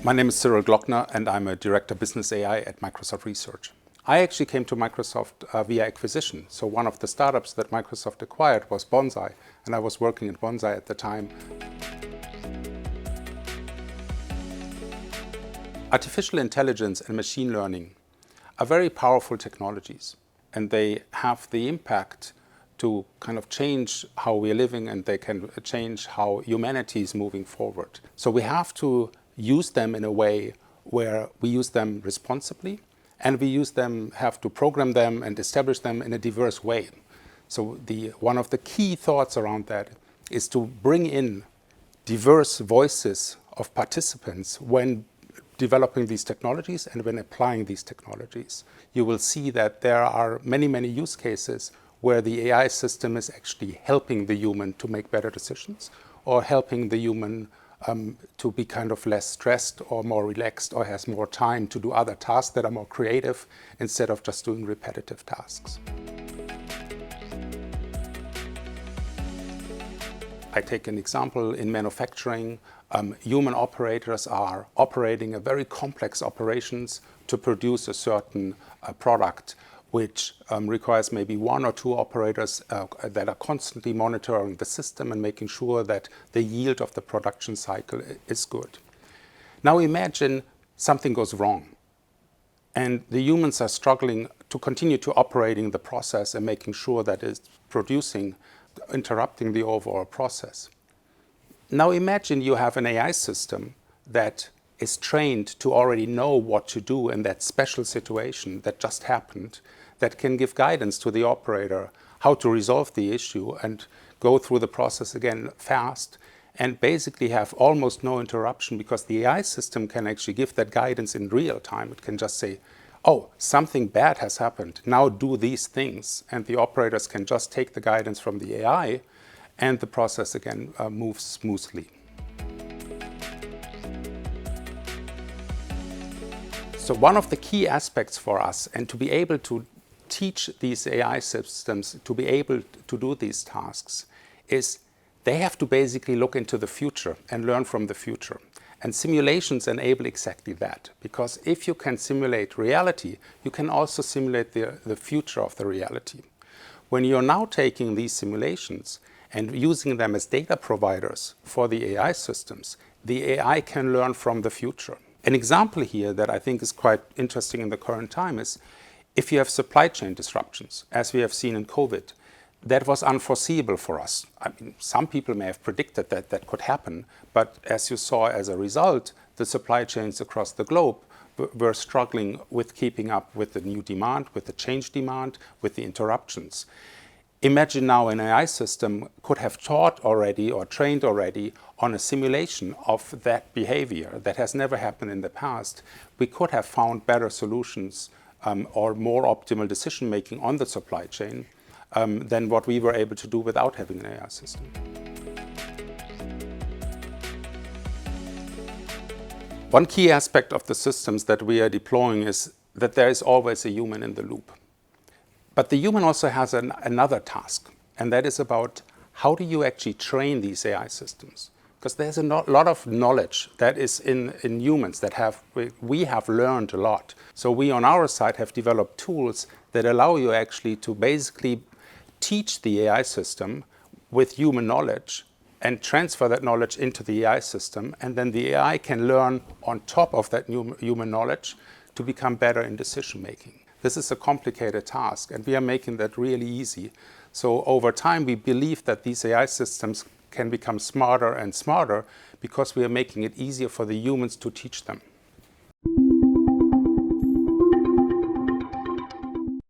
My name is Cyril Glockner and I'm a Director Business AI at Microsoft Research. I actually came to Microsoft via acquisition. So one of the startups that Microsoft acquired was Bonsai, and I was working at Bonsai at the time. Artificial intelligence and machine learning are very powerful technologies, and they have the impact to kind of change how we're living, and they can change how humanity is moving forward. So we have to use them in a way where we use them responsibly, and we have to program them and establish them in a diverse way. So one of the key thoughts around that is to bring in diverse voices of participants when developing these technologies and when applying these technologies. You will see that there are many, many use cases where the AI system is actually helping the human to make better decisions, or helping the human to be kind of less stressed or more relaxed, or has more time to do other tasks that are more creative instead of just doing repetitive tasks. I take an example in manufacturing. Human operators are operating a very complex operations to produce a certain product, which requires maybe one or two operators that are constantly monitoring the system and making sure that the yield of the production cycle is good. Now imagine something goes wrong and the humans are struggling to continue to operating the process and making sure that it's producing, interrupting the overall process. Now imagine you have an AI system that is trained to already know what to do in that special situation that just happened, that can give guidance to the operator how to resolve the issue and go through the process again fast, and basically have almost no interruption, because the AI system can actually give that guidance in real time. It can just say, oh, something bad has happened, now do these things, and the operators can just take the guidance from the AI and the process again moves smoothly. So one of the key aspects for us, and to be able to teach these AI systems to be able to do these tasks, is they have to basically look into the future and learn from the future. And simulations enable exactly that, because if you can simulate reality, you can also simulate the future of the reality. When you're now taking these simulations and using them as data providers for the AI systems, the AI can learn from the future. An example here that I think is quite interesting in the current time is if you have supply chain disruptions, as we have seen in COVID. That was unforeseeable for us. I mean, some people may have predicted that that could happen, but as you saw as a result, the supply chains across the globe were struggling with keeping up with the new demand, with the change demand, with the interruptions. Imagine now an AI system could have taught already or trained already on a simulation of that behavior that has never happened in the past. We could have found better solutions or more optimal decision making on the supply chain than what we were able to do without having an AI system. One key aspect of the systems that we are deploying is that there is always a human in the loop. But the human also has another task, and that is about how do you actually train these AI systems? Because there's a lot of knowledge that is in humans that we have learned a lot. So we on our side have developed tools that allow you actually to basically teach the AI system with human knowledge and transfer that knowledge into the AI system, and then the AI can learn on top of that human knowledge to become better in decision making. This is a complicated task, and we are making that really easy. So over time, we believe that these AI systems can become smarter and smarter because we are making it easier for the humans to teach them.